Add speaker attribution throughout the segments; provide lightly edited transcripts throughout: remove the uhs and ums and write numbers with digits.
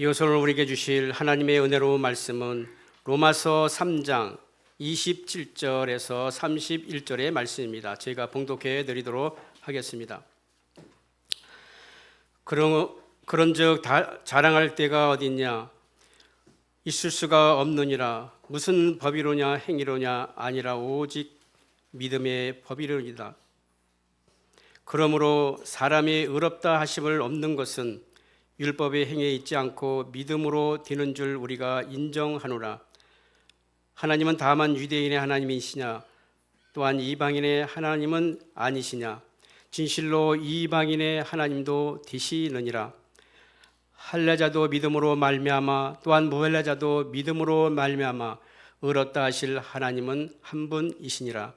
Speaker 1: 이어서 오늘 우리에게 주실 하나님의 은혜로운 말씀은 로마서 3장 27절에서 31절의 말씀입니다. 제가 봉독해 드리도록 하겠습니다. 그런즉 자랑할 때가 어딨냐? 있을 수가 없느니라. 무슨 법이로냐 행위로냐 아니라 오직 믿음의 법이로니라. 그러므로 사람이 의롭다 하심을 얻는 것은 율법의 행위에 있지 않고 믿음으로 되는 줄 우리가 인정하노라. 하나님은 다만 유대인의 하나님이시냐? 또한 이방인의 하나님은 아니시냐? 진실로 이방인의 하나님도 되시느니라. 할례자도 믿음으로 말미암아 또한 무할례자도 믿음으로 말미암아 의롭다 하실 하나님은 한 분이시니라.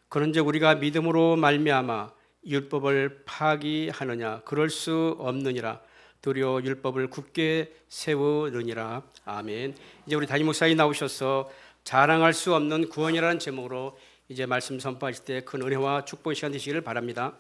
Speaker 1: 그런즉 우리가 믿음으로 말미암아 율법을 파기하느냐? 그럴 수 없느니라. 도리어 율법을 굳게 세우느니라. 아멘. 이제 우리 담임 목사님 나오셔서 자랑할 수 없는 구원이라는 제목으로 이제 말씀 선포하실 때 큰 은혜와 축복의 시간 되시기를 바랍니다.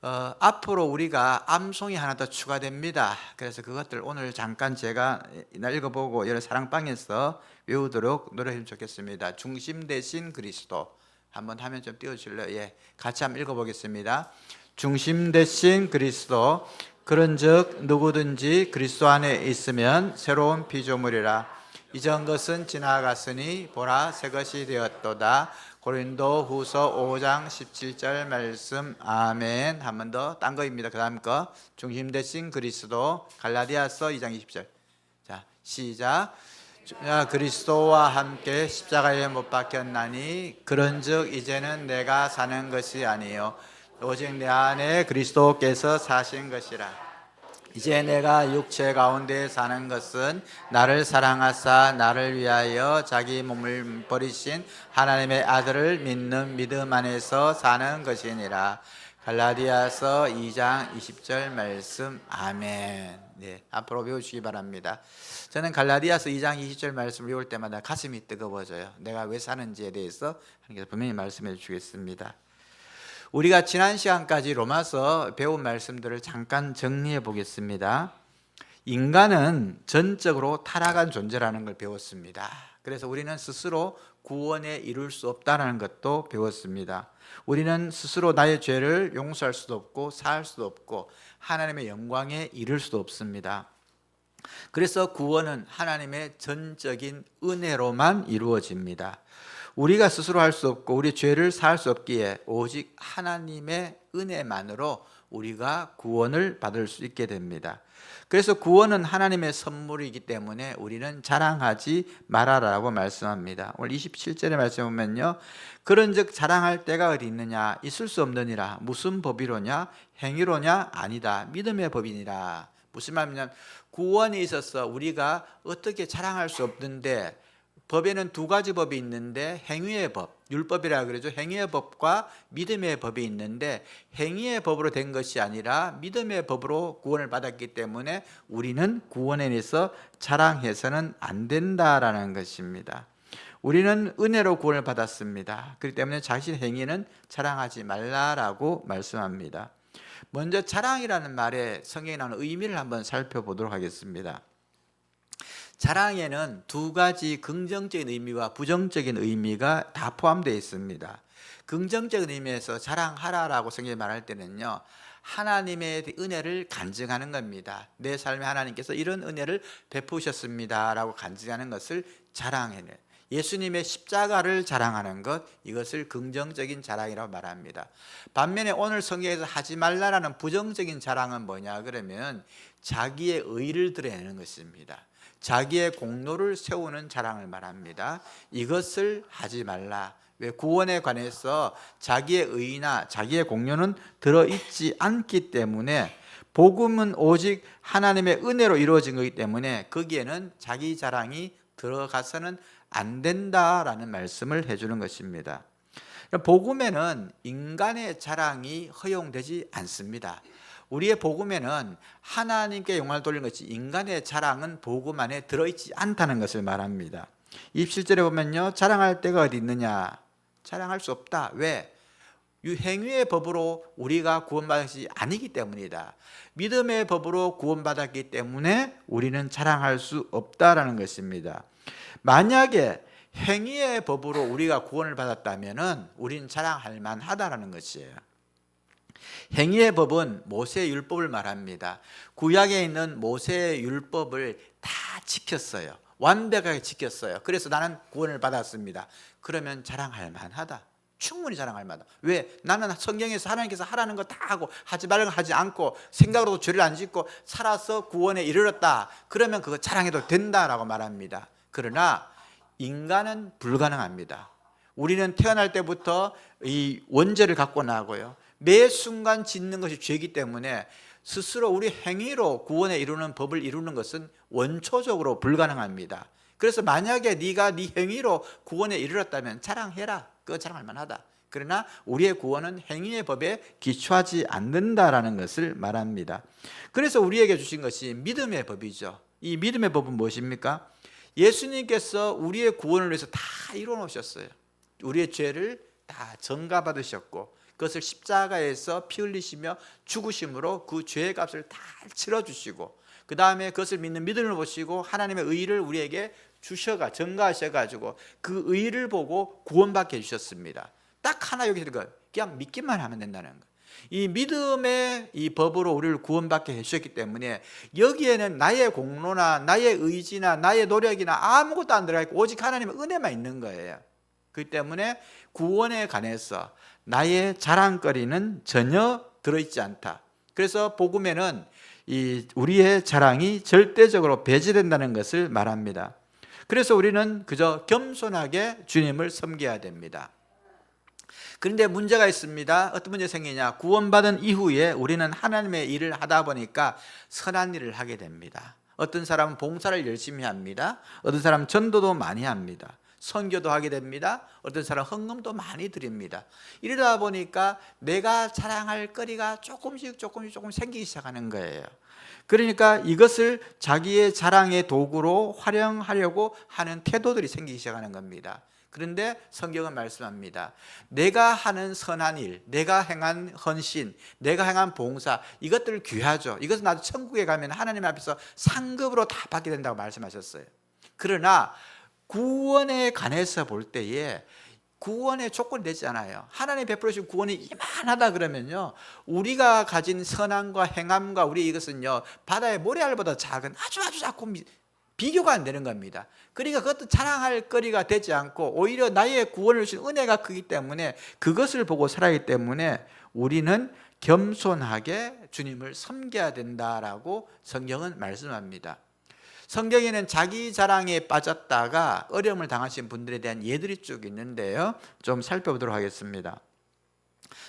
Speaker 2: 앞으로 우리가 암송이 하나 더 추가됩니다. 그래서 그것들 오늘 잠깐 제가 읽어보고 여러 사랑방에서 외우도록 노력했으면 좋겠습니다. 중심 대신 그리스도 한번 화면 좀 띄워주실래요? 예, 같이 한번 읽어보겠습니다. 중심 대신 그리스도. 그런즉 누구든지 그리스도 안에 있으면 새로운 피조물이라. 이전 것은 지나갔으니 보라 새 것이 되었도다. 고린도 후서 5장 17절 말씀. 아멘. 한 번 더 딴 거입니다. 그 다음 거 중심 대신 그리스도. 갈라디아서 2장 20절. 자, 시작. 그리스도와 함께 십자가에 못 박혔나니 그런즉 이제는 내가 사는 것이 아니요 오직 내 안에 그리스도께서 사신 것이라. 이제 내가 육체 가운데 사는 것은 나를 사랑하사 나를 위하여 자기 몸을 버리신 하나님의 아들을 믿는 믿음 안에서 사는 것이니라. 갈라디아서 2장 20절 말씀. 아멘. 네, 앞으로 외우시기 바랍니다. 저는 갈라디아서 2장 20절 말씀을 외울 때마다 가슴이 뜨거워져요. 내가 왜 사는지에 대해서 하나님께서 분명히 말씀해 주시겠습니다. 우리가 지난 시간까지 로마서 배운 말씀들을 잠깐 정리해 보겠습니다. 인간은 전적으로 타락한 존재라는 걸 배웠습니다. 그래서 우리는 스스로 구원에 이룰 수 없다는 것도 배웠습니다. 우리는 스스로 나의 죄를 용서할 수도 없고 사할 수도 없고 하나님의 영광에 이룰 수도 없습니다. 그래서 구원은 하나님의 전적인 은혜로만 이루어집니다. 우리가 스스로 할 수 없고 우리 죄를 사할 수 없기에 오직 하나님의 은혜만으로 우리가 구원을 받을 수 있게 됩니다. 그래서 구원은 하나님의 선물이기 때문에 우리는 자랑하지 말아라고 말씀합니다. 오늘 27절의 말씀 보면요, 그런즉 자랑할 때가 어디 있느냐? 있을 수 없느니라. 무슨 법이로냐? 행위로냐? 아니다. 믿음의 법이니라. 무슨 말이냐면 구원에 있어서 우리가 어떻게 자랑할 수 없는데, 법에는 두 가지 법이 있는데 행위의 법, 율법이라 그러죠. 행위의 법과 믿음의 법이 있는데 행위의 법으로 된 것이 아니라 믿음의 법으로 구원을 받았기 때문에 우리는 구원에 대해서 자랑해서는 안 된다라는 것입니다. 우리는 은혜로 구원을 받았습니다. 그렇기 때문에 자신의 행위는 자랑하지 말라라고 말씀합니다. 먼저 자랑이라는 말에 성경에 나오는 의미를 한번 살펴보도록 하겠습니다. 자랑에는 두 가지 긍정적인 의미와 부정적인 의미가 다 포함되어 있습니다. 긍정적인 의미에서 자랑하라라고 성경이 말할 때는요, 하나님의 은혜를 간증하는 겁니다. 내 삶에 하나님께서 이런 은혜를 베푸셨습니다 라고 간증하는 것을 자랑해요. 예수님의 십자가를 자랑하는 것, 이것을 긍정적인 자랑이라고 말합니다. 반면에 오늘 성경에서 하지 말라라는 부정적인 자랑은 뭐냐 그러면 자기의 의를 드러내는 것입니다. 자기의 공로를 세우는 자랑을 말합니다. 이것을 하지 말라. 왜? 구원에 관해서 자기의 의나 자기의 공로는 들어있지 않기 때문에, 복음은 오직 하나님의 은혜로 이루어진 것이기 때문에 거기에는 자기 자랑이 들어가서는 안 된다라는 말씀을 해주는 것입니다. 복음에는 인간의 자랑이 허용되지 않습니다. 우리의 복음에는 하나님께 영광을 돌리는 것이, 인간의 자랑은 복음 안에 들어있지 않다는 것을 말합니다. 27절에 보면요, 자랑할 때가 어디 있느냐? 자랑할 수 없다. 왜? 행위의 법으로 우리가 구원받은 것이 아니기 때문이다. 믿음의 법으로 구원받았기 때문에 우리는 자랑할 수 없다라는 것입니다. 만약에 행위의 법으로 우리가 구원을 받았다면 우리는 자랑할 만하다라는 것이에요. 행위의 법은 모세의 율법을 말합니다. 구약에 있는 모세의 율법을 다 지켰어요. 완벽하게 지켰어요. 그래서 나는 구원을 받았습니다. 그러면 자랑할 만하다. 충분히 자랑할 만하다. 왜? 나는 성경에서 하나님께서 하라는 거 다 하고 하지 말라는 거 하지 않고 생각으로도 죄를 안 짓고 살아서 구원에 이르렀다. 그러면 그거 자랑해도 된다라고 말합니다. 그러나 인간은 불가능합니다. 우리는 태어날 때부터 이 원죄를 갖고 나고요. 매 순간 짓는 것이 죄이기 때문에 스스로 우리 행위로 구원에 이루는 법을 이루는 것은 원초적으로 불가능합니다. 그래서 만약에 네가 네 행위로 구원에 이르렀다면 자랑해라. 그거 자랑할 만하다. 그러나 우리의 구원은 행위의 법에 기초하지 않는다라는 것을 말합니다. 그래서 우리에게 주신 것이 믿음의 법이죠. 이 믿음의 법은 무엇입니까? 예수님께서 우리의 구원을 위해서 다 이루어 놓으셨어요. 우리의 죄를 다 전가받으셨고 그것을 십자가에서 피 흘리시며 죽으심으로 그 죄의 값을 다 치러주시고 그 다음에 그것을 믿는 믿음을 보시고 하나님의 의를 우리에게 전가하셔가지고 그 의를 보고 구원받게 해주셨습니다. 딱 하나 여기 들어가 그냥 믿기만 하면 된다는 거예요. 이 믿음의 이 법으로 우리를 구원받게 해주셨기 때문에 여기에는 나의 공로나 나의 의지나 나의 노력이나 아무것도 안 들어가 있고 오직 하나님의 은혜만 있는 거예요. 그렇기 때문에 구원에 관해서 나의 자랑거리는 전혀 들어있지 않다. 그래서 복음에는 이 우리의 자랑이 절대적으로 배제된다는 것을 말합니다. 그래서 우리는 그저 겸손하게 주님을 섬겨야 됩니다. 그런데 문제가 있습니다. 어떤 문제 생기냐? 구원받은 이후에 우리는 하나님의 일을 하다 보니까 선한 일을 하게 됩니다. 어떤 사람은 봉사를 열심히 합니다. 어떤 사람은 전도도 많이 합니다. 선교도 하게 됩니다. 어떤 사람은 헌금도 많이 드립니다. 이러다 보니까 내가 자랑할 거리가 조금씩 생기기 시작하는 거예요. 그러니까 이것을 자기의 자랑의 도구로 활용하려고 하는 태도들이 생기기 시작하는 겁니다. 그런데 성경은 말씀합니다. 내가 하는 선한 일, 내가 행한 헌신, 내가 행한 봉사, 이것들 귀하죠. 이것은 나도 천국에 가면 하나님 앞에서 상급으로 다 받게 된다고 말씀하셨어요. 그러나 구원에 관해서 볼 때에 구원의 조건이 되지 않아요. 하나님 베풀어 주신 구원이 이만하다 그러면요, 우리가 가진 선함과 행함과 우리 이것은요 바다의 모래알보다 작은 아주 작고 비교가 안 되는 겁니다. 그러니까 그것도 자랑할 거리가 되지 않고 오히려 나의 구원을 주신 은혜가 크기 때문에 그것을 보고 살아가기 때문에 우리는 겸손하게 주님을 섬겨야 된다라고 성경은 말씀합니다. 성경에는 자기 자랑에 빠졌다가 어려움을 당하신 분들에 대한 예들이 쭉 있는데요, 좀 살펴보도록 하겠습니다.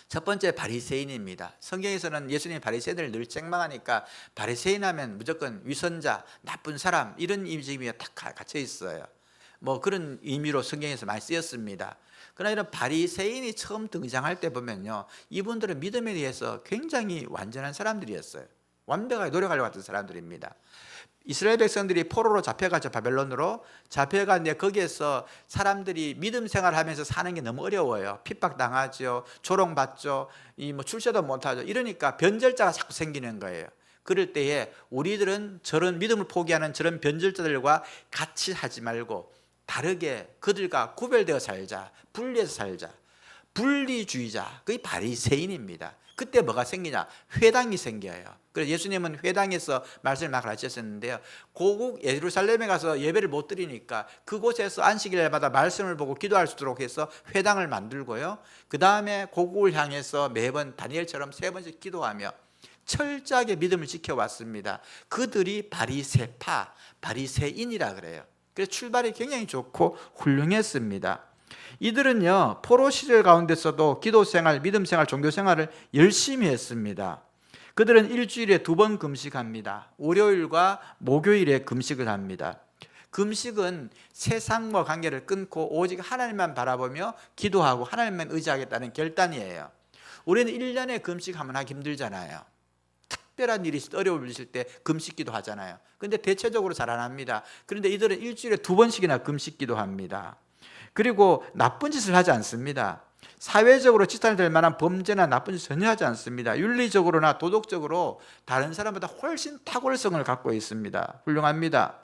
Speaker 2: 첫 번째 바리새인입니다. 성경에서는 예수님이 바리새인을 늘 책망하니까 바리새인 하면 무조건 위선자, 나쁜 사람, 이런 이미지가 딱 갇혀 있어요. 뭐 그런 의미로 성경에서 많이 쓰였습니다. 그러나 이런 바리새인이 처음 등장할 때 보면요, 이분들은 믿음에 대해서 굉장히 완전한 사람들이었어요. 완벽하게 노력하려고 했던 사람들입니다. 이스라엘 백성들이 포로로 잡혀가죠. 바벨론으로 잡혀갔는데 거기에서 사람들이 믿음 생활하면서 사는 게 너무 어려워요. 핍박당하죠, 조롱받죠, 출세도 못하죠. 이러니까 변절자가 자꾸 생기는 거예요. 그럴 때에 우리들은 저런 믿음을 포기하는 저런 변절자들과 같이 하지 말고 다르게 그들과 구별되어 살자, 분리해서 살자. 분리주의자, 그게 바리새인입니다. 그때 뭐가 생기냐? 회당이 생겨요. 그래서 예수님은 회당에서 말씀을 막 가르쳤었는데요, 고국 예루살렘에 가서 예배를 못 드리니까 그곳에서 안식일마다 말씀을 보고 기도할 수 있도록 해서 회당을 만들고요, 그 다음에 고국을 향해서 매번 다니엘처럼 3번씩 기도하며 철저하게 믿음을 지켜왔습니다. 그들이 바리새파, 바리새인이라 그래요. 그래서 출발이 굉장히 좋고 훌륭했습니다. 이들은요, 포로 시절 가운데서도 기도생활, 믿음생활, 종교생활을 열심히 했습니다. 그들은 일주일에 2번 금식합니다. 월요일과 목요일에 금식을 합니다. 금식은 세상과 관계를 끊고 오직 하나님만 바라보며 기도하고 하나님만 의지하겠다는 결단이에요. 우리는 1년에 금식 한번 하기 힘들잖아요. 특별한 일이 어려울 있을 때 금식기도 하잖아요. 그런데 대체적으로 잘 안 합니다. 그런데 이들은 일주일에 2번씩이나 금식기도 합니다. 그리고 나쁜 짓을 하지 않습니다. 사회적으로 지탄이 될 만한 범죄나 나쁜 짓 전혀 하지 않습니다. 윤리적으로나 도덕적으로 다른 사람보다 훨씬 탁월성을 갖고 있습니다. 훌륭합니다.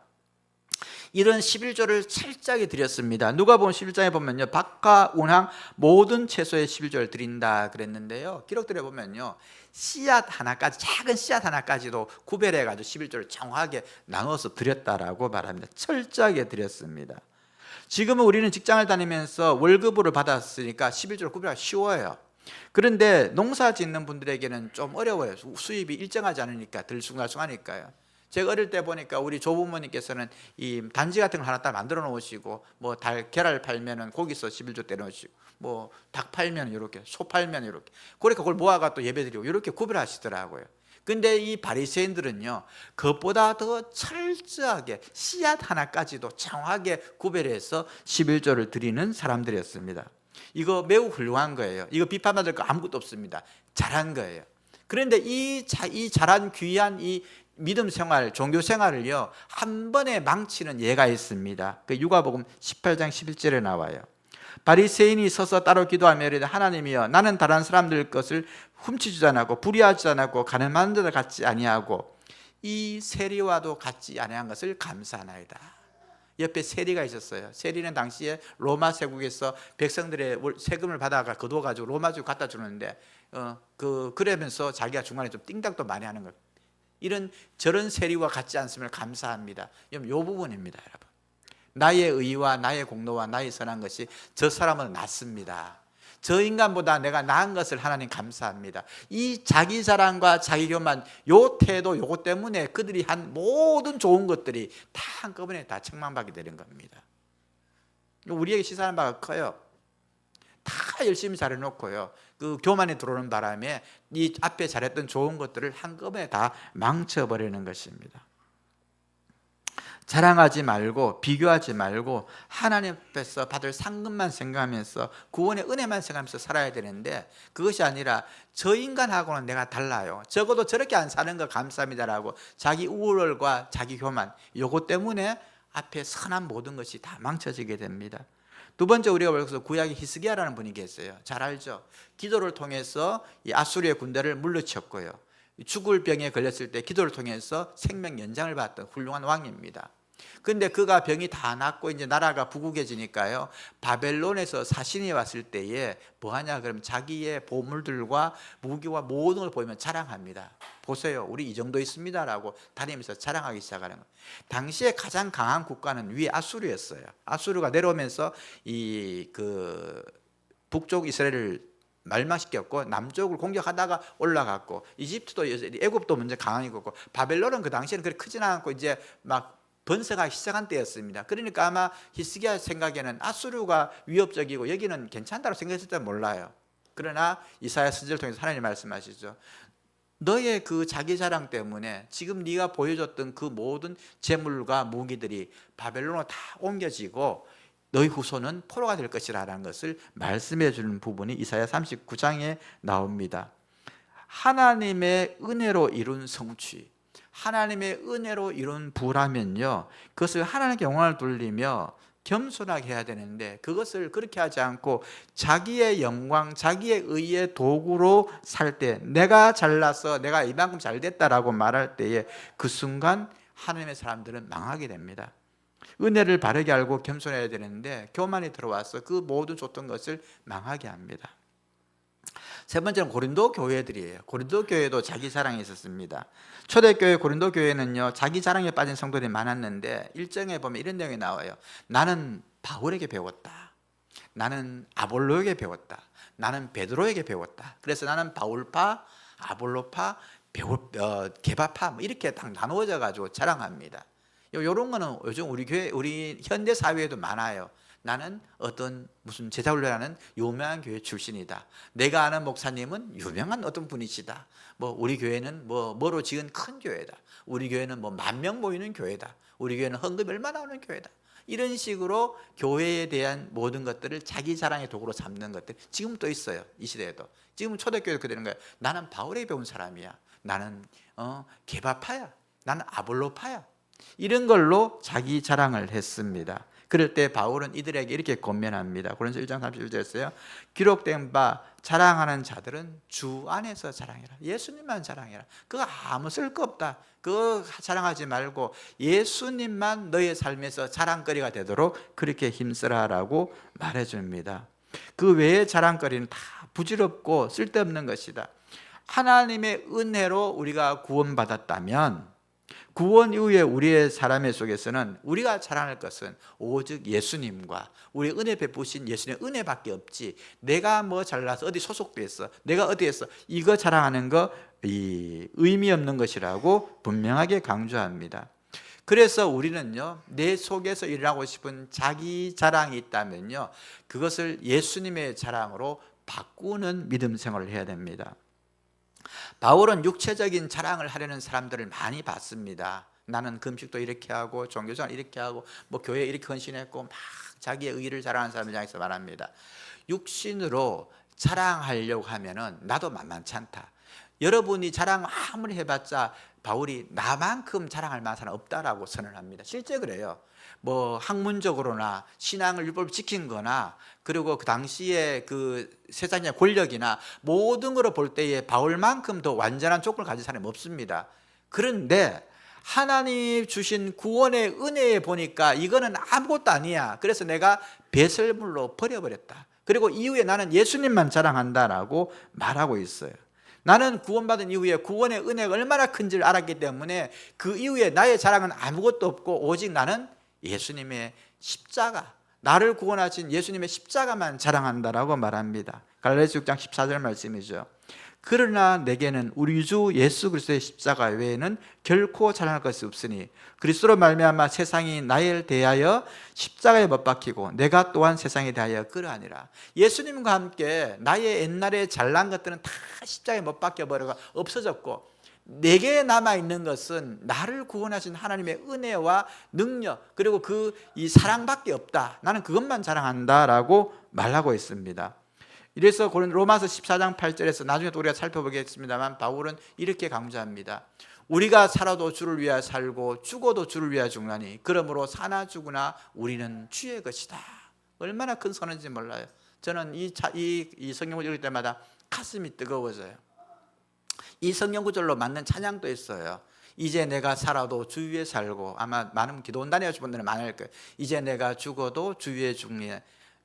Speaker 2: 이런 11조를 철저하게 드렸습니다. 누가복음 11장에 보면요, 박하, 운항 모든 채소의 11조를 드린다 그랬는데요, 기록들에 보면요, 씨앗 하나까지, 작은 씨앗 하나까지도 구별해 가지고 11조를 정확하게 나눠서 드렸다라고 말합니다. 철저하게 드렸습니다. 지금은 우리는 직장을 다니면서 월급으로 받았으니까 11조를 구별하기 쉬워요. 그런데 농사 짓는 분들에게는 좀 어려워요. 수입이 일정하지 않으니까, 들쑥날쑥하니까요. 제가 어릴 때 보니까 우리 조부모님께서는 이 단지 같은 걸 하나 딱 만들어 놓으시고, 뭐 계란을 팔면은 거기서 11조 때려놓으시고, 뭐 닭 팔면 이렇게, 소 팔면 이렇게, 그러니까 그걸 모아가 또 예배드리고 이렇게 구별하시더라고요. 근데 이 바리새인들은요, 그것보다 더 철저하게 씨앗 하나까지도 정확하게 구별해서 11조를 드리는 사람들이었습니다. 이거 매우 훌륭한 거예요. 이거 비판받을 거 아무것도 없습니다. 잘한 거예요. 그런데 이 잘한 귀한 이 믿음 생활, 종교 생활을요, 한 번에 망치는 예가 있습니다. 그 누가복음 18장 11절에 나와요. 바리새인이 서서 따로 기도하며 이르되 하나님이여, 나는 다른 사람들 것을 훔치지 않고 불의하지 않고 가늠하는 자들 같지 아니하고 이 세리와도 같지 아니한 것을 감사하나이다. 옆에 세리가 있었어요. 세리는 당시에 로마 제국에서 백성들의 세금을 받아가 거둬가지고 로마 제국 갖다 주는데 그러면서 자기가 중간에 좀 띵닥도 많이 하는 거예요. 저런 세리와 같지 않음을 감사합니다. 이 부분입니다, 여러분. 나의 의와 나의 공로와 나의 선한 것이 저 사람은 낫습니다. 저 인간보다 내가 나은 것을 하나님 감사합니다. 이 자기 자랑과 자기 교만, 요 태도, 요것 때문에 그들이 한 모든 좋은 것들이 다 한꺼번에 다 책망받게 되는 겁니다. 우리에게 시사하는 바가 커요. 다 열심히 잘해놓고요, 그 교만이 들어오는 바람에 이 앞에 잘했던 좋은 것들을 한꺼번에 다 망쳐버리는 것입니다. 자랑하지 말고 비교하지 말고 하나님 앞에서 받을 상급만 생각하면서 구원의 은혜만 생각하면서 살아야 되는데, 그것이 아니라 저 인간하고는 내가 달라요, 적어도 저렇게 안 사는 거 감사합니다라고 자기 우월과 자기 교만, 요것 때문에 앞에 선한 모든 것이 다 망쳐지게 됩니다. 두 번째, 우리가 벌써 구약의 히스기야라는 분이 계세요. 잘 알죠? 기도를 통해서 이 아수르의 군대를 물리쳤고요, 죽을 병에 걸렸을 때 기도를 통해서 생명 연장을 받았던 훌륭한 왕입니다. 그런데 그가 병이 다 낫고 이제 나라가 부국해지니까요, 바벨론에서 사신이 왔을 때에 뭐하냐 그러면 자기의 보물들과 무기와 모든 걸 보이면 자랑합니다. 보세요, 우리 이 정도 있습니다라고 다니면서 자랑하기 시작하는 거예요. 당시에 가장 강한 국가는 위에 아수르였어요. 아수르가 내려오면서 북쪽 이스라엘을 멸망시켰고 남쪽을 공격하다가 올라갔고, 이집트도 애굽도 먼저 강하고, 바벨론은 그 당시에는 그렇게 크진 않고 이제 막 번성하기 시작한 때였습니다. 그러니까 아마 히스기야 생각에는 아수르가 위협적이고 여기는 괜찮다고 생각했을 때 몰라요. 그러나 이사야 선지자를 통해서 하나님 말씀하시죠. 너의 그 자기 자랑 때문에 지금 네가 보여줬던 그 모든 재물과 무기들이 바벨론으로 다 옮겨지고 너희 후손은 포로가 될 것이라는 것을 말씀해 주는 부분이 이사야 39장에 나옵니다. 하나님의 은혜로 이룬 성취, 하나님의 은혜로 이룬 부라면요, 그것을 하나님께 영광을 돌리며 겸손하게 해야 되는데, 그것을 그렇게 하지 않고 자기의 영광, 자기의 의의 도구로 살 때, 내가 잘나서 내가 이만큼 잘 됐다라고 말할 때에 그 순간 하나님의 사람들은 망하게 됩니다. 은혜를 바르게 알고 겸손해야 되는데 교만이 들어와서 그 모든 줬던 것을 망하게 합니다. 세 번째는 고린도 교회들이에요. 고린도 교회도 자기 자랑이 있었습니다. 초대교회 고린도 교회는요, 자기 자랑에 빠진 성도들이 많았는데 1장에 보면 이런 내용이 나와요. 나는 바울에게 배웠다, 나는 아볼로에게 배웠다, 나는 베드로에게 배웠다. 그래서 나는 바울파, 아볼로파, 게바파 이렇게 딱 나누어져 가지고 자랑합니다. 이런 거는 요즘 우리 교회, 우리 현대 사회에도 많아요. 나는 어떤 무슨 제자훈련하는 유명한 교회 출신이다, 내가 아는 목사님은 유명한 어떤 분이시다, 뭐 우리 교회는 뭐로 지은 큰 교회다, 우리 교회는 뭐 10,000명 모이는 교회다, 우리 교회는 헌금이 얼마 나오는 교회다. 이런 식으로 교회에 대한 모든 것들을 자기 자랑의 도구로 삼는 것들 지금 또 있어요. 이 시대에도. 지금 초대교회도 그러는 거예요. 나는 바울에 배운 사람이야, 나는 게바파야, 나는 아볼로파야. 이런 걸로 자기 자랑을 했습니다. 그럴 때 바울은 이들에게 이렇게 권면합니다. 고린도서 1장 31절에서요. 기록된 바 자랑하는 자들은 주 안에서 자랑해라. 예수님만 자랑해라. 그거 아무 쓸거 없다. 그거 자랑하지 말고 예수님만 너의 삶에서 자랑거리가 되도록 그렇게 힘쓰라라고 말해줍니다. 그 외의 자랑거리는 다 부질없고 쓸데없는 것이다. 하나님의 은혜로 우리가 구원받았다면 구원 이후에 우리의 삶의 속에서는 우리가 자랑할 것은 오직 예수님과 우리 은혜 베푸신 예수님의 은혜밖에 없지, 내가 뭐 잘나서 어디 소속됐어, 내가 어디에서 이거 자랑하는 거 의미 없는 것이라고 분명하게 강조합니다. 그래서 우리는요, 내 속에서 일어나고 싶은 자기 자랑이 있다면요, 그것을 예수님의 자랑으로 바꾸는 믿음 생활을 해야 됩니다. 바울은 육체적인 자랑을 하려는 사람들을 많이 봤습니다. 나는 금식도 이렇게 하고 종교생활 이렇게 하고 뭐 교회에 이렇게 헌신했고 막 자기의 의의를 자랑하는 사람을 향해서 말합니다. 육신으로 자랑하려고 하면은 나도 만만치 않다. 여러분이 자랑 아무리 해봤자 바울이 나만큼 자랑할 만한 사람 없다라고 선언합니다. 실제 그래요. 뭐 학문적으로나 신앙을 율법을 지킨 거나 그리고 그 당시에 그 세상의 권력이나 모든 거로 볼 때에 바울만큼 더 완전한 조건을 가진 사람이 없습니다. 그런데 하나님 주신 구원의 은혜에 보니까 이거는 아무것도 아니야. 그래서 내가 배설물로 버려버렸다. 그리고 이후에 나는 예수님만 자랑한다라고 말하고 있어요. 나는 구원받은 이후에 구원의 은혜가 얼마나 큰지를 알았기 때문에 그 이후에 나의 자랑은 아무것도 없고 오직 나는 예수님의 십자가, 나를 구원하신 예수님의 십자가만 자랑한다라고 말합니다. 갈라디아서 6장 14절 말씀이죠. 그러나 내게는 우리 주 예수 그리스도의 십자가 외에는 결코 자랑할 것이 없으니 그리스도로 말미암아 세상이 나를 대하여 십자가에 못 박히고 내가 또한 세상에 대하여 그러하니라. 예수님과 함께 나의 옛날에 잘난 것들은 다 십자가에 못 박혀 버려가 없어졌고 내게 남아있는 것은 나를 구원하신 하나님의 은혜와 능력 그리고 이 사랑밖에 없다. 나는 그것만 자랑한다라고 말하고 있습니다. 이래서 로마서 14장 8절에서 나중에 또 우리가 살펴보겠습니다만 바울은 이렇게 강조합니다. 우리가 살아도 주를 위하여 살고 죽어도 주를 위하여 죽나니 그러므로 사나 죽으나 우리는 주의 것이다. 얼마나 큰 선언인지 몰라요. 저는 이 성경 구절 읽을 때마다 가슴이 뜨거워져요. 이 성경 구절로 맞는 찬양도 있어요. 이제 내가 살아도 주 위에 살고, 아마 많은 기도원단에 오신 분들은 많을 거예요. 이제 내가 죽어도 주 위에 죽니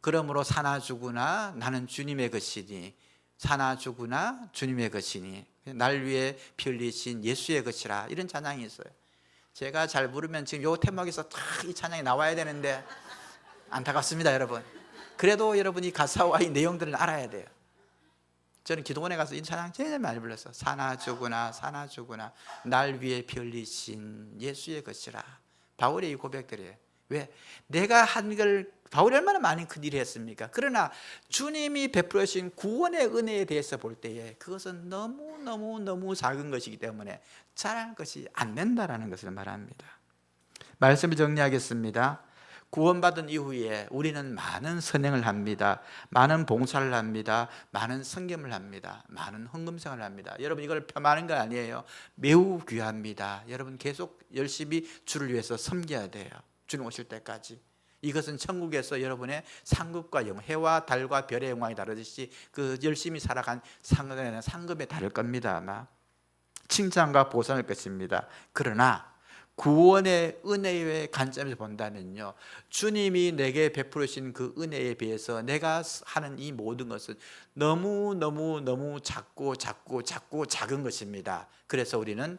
Speaker 2: 그러므로 사나 죽으나 나는 주님의 것이니 사나 죽으나 주님의 것이니 날 위해 피 흘리신 예수의 것이라. 이런 찬양이 있어요. 제가 잘 부르면 지금 요 테마에서 딱 이 찬양이 나와야 되는데 안타깝습니다, 여러분. 그래도 여러분이 가사와 이 내용들을 알아야 돼요. 저는 기도원에 가서 이 찬양 제일 많이 불렀어요. 사나 죽으나 사나 죽으나 날 위해 피 흘리신 예수의 것이라. 바울의 이 고백들이에요. 왜? 내가 한 걸 바울이 얼마나 많은 큰 일을 했습니까? 그러나 주님이 베풀으신 구원의 은혜에 대해서 볼 때에 그것은 너무 작은 것이기 때문에 자랑할 것이 안 된다라는 것을 말합니다. 말씀을 정리하겠습니다. 구원받은 이후에 우리는 많은 선행을 합니다. 많은 봉사를 합니다. 많은 성김을 합니다. 많은 헌금생활을 합니다. 여러분 이걸 폄하하는 거 아니에요. 매우 귀합니다. 여러분 계속 열심히 주를 위해서 섬겨야 돼요. 주님 오실 때까지. 이것은 천국에서 여러분의 상급과 영광, 해와 달과 별의 영광이 다르듯이 그 열심히 살아간 상급에 다를 겁니다. 아마 칭찬과 보상일 것입니다. 그러나 구원의 은혜의 관점에서 본다면요, 주님이 내게 베풀으신 그 은혜에 비해서 내가 하는 이 모든 것은 너무 작고 작은 것입니다. 그래서 우리는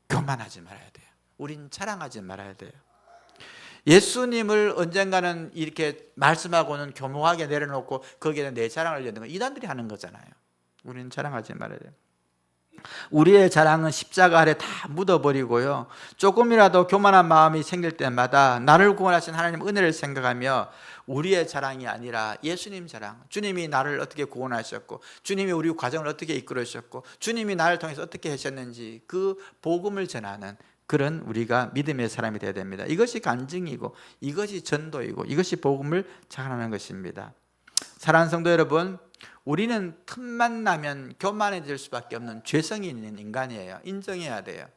Speaker 2: 교만하지 말아야 돼요. 우린 자랑하지 말아야 돼요. 예수님을 언젠가는 이렇게 말씀하고는 교묘하게 내려놓고 거기에 내 자랑을 여는 건 이단들이 하는 거잖아요. 우리는 자랑하지 말아야 돼요. 우리의 자랑은 십자가 아래 다 묻어버리고요, 조금이라도 교만한 마음이 생길 때마다 나를 구원하신 하나님 은혜를 생각하며 우리의 자랑이 아니라 예수님 자랑, 주님이 나를 어떻게 구원하셨고 주님이 우리 과정을 어떻게 이끌으셨고 주님이 나를 통해서 어떻게 하셨는지 그 복음을 전하는 그런 우리가 믿음의 사람이 되어야 됩니다. 이것이 간증이고 이것이 전도이고 이것이 복음을 전하는 것입니다. 사랑하는 성도 여러분, 우리는 틈만 나면 교만해질 수밖에 없는 죄성이 있는 인간이에요. 인정해야 돼요.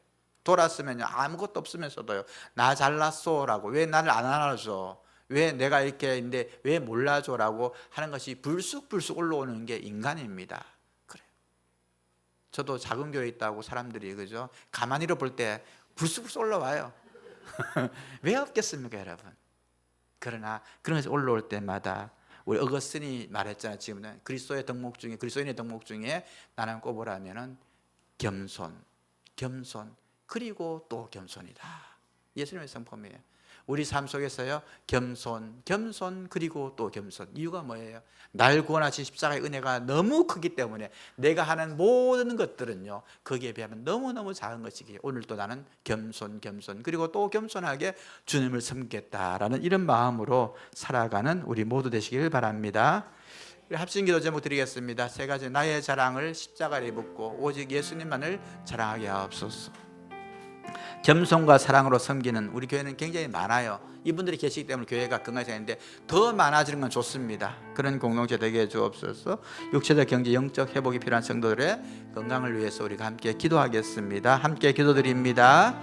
Speaker 2: 돌았으면 아무것도 없으면서도요, 나 잘났어 라고, 왜 나를 안 알아줘, 왜 내가 이렇게 있는데 왜 몰라줘라고 하는 것이 불쑥불쑥 올라오는 게 인간입니다. 그래요. 저도 작은 교회에 있다고 사람들이 그죠? 가만히로 볼 때 불쑥불쑥 올라와요. 왜 없겠습니까, 여러분? 그러나 그런 것이 올라올 때마다 우리 어거스틴이 말했잖아요. 지금은 그리스도의 덕목 중에, 그리스도인의 덕목 중에 나는 꼽으라면은 겸손, 겸손, 그리고 또 겸손이다. 예수님의 성품이에요. 우리 삶 속에서요, 겸손, 겸손, 그리고 또 겸손. 이유가 뭐예요? 날 구원하신 십자가의 은혜가 너무 크기 때문에 내가 하는 모든 것들은요, 거기에 비하면 너무너무 작은 것이기에 오늘 또 나는 겸손, 겸손, 그리고 또 겸손하게 주님을 섬기겠다라는 이런 마음으로 살아가는 우리 모두 되시길 바랍니다. 합심 기도 제목 드리겠습니다. 세 가지 나의 자랑을 십자가에 묻고 오직 예수님만을 자랑하게 하옵소서. 겸손과 사랑으로 섬기는 우리 교회는 굉장히 많아요. 이분들이 계시기 때문에 교회가 건강해지는데 더 많아지는 건 좋습니다. 그런 공동체 되게 해 주옵소서. 육체적, 경제, 영적 회복이 필요한 성도들의 건강을 위해서 우리가 함께 기도하겠습니다. 함께 기도드립니다.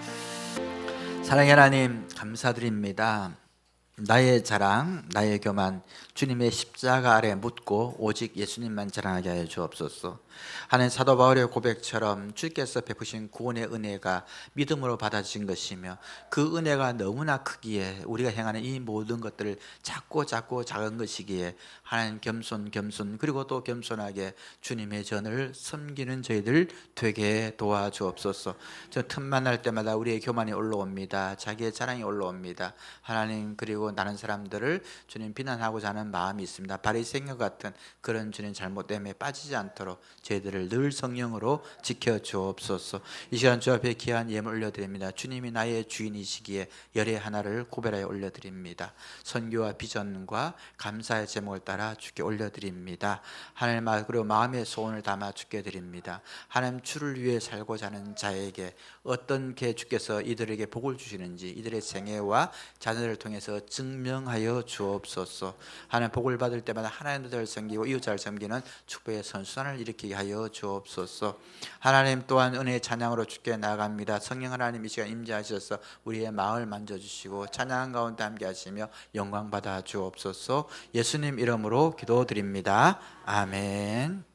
Speaker 2: 사랑의 하나님, 감사드립니다. 나의 자랑, 나의 교만 주님의 십자가 아래 묻고 오직 예수님만 자랑하게 하여 주옵소서. 하나님, 사도 바울의 고백처럼 주께서 베푸신 구원의 은혜가 믿음으로 받아진 것이며 그 은혜가 너무나 크기에 우리가 행하는 이 모든 것들을 작고 작은 것이기에 하나님, 겸손 그리고 또 겸손하게 주님의 전을 섬기는 저희들 되게 도와주옵소서. 저 틈만 날 때마다 우리의 교만이 올라옵니다. 자기의 자랑이 올라옵니다. 하나님, 그리고 나는 사람들을 주님 비난하고자 하는 마음이 있습니다. 바리새인과 같은 그런 주님 잘못됨에 빠지지 않도록 저희들을 늘 성령으로 지켜주옵소서. 이 시간 주 앞에 귀한 예물 올려드립니다. 주님이 나의 주인이시기에 열의 하나를 고별하여 올려드립니다. 선교와 비전과 감사의 제목을 따라 주께 올려드립니다. 하나님, 그리고 마음의 소원을 담아 주께 드립니다. 하나님, 주를 위해 살고자 하는 자에게 어떤 게 주께서 이들에게 복을 주시는지 이들의 생애와 자녀를 통해서 증명하여 주옵소서. 하나님, 복을 받을 때마다 하나님을 섬기고 이웃자를 섬기는 축복의 선순환을 일으키게 하여 주옵소서. 하나님, 또한 은혜의 찬양으로 주께 나아갑니다. 성령 하나님, 이 시간 임재하셔서 우리의 마음을 만져주시고 찬양 가운데 함께 하시며 영광 받아 주옵소서. 예수님 이름으로 기도드립니다. 아멘.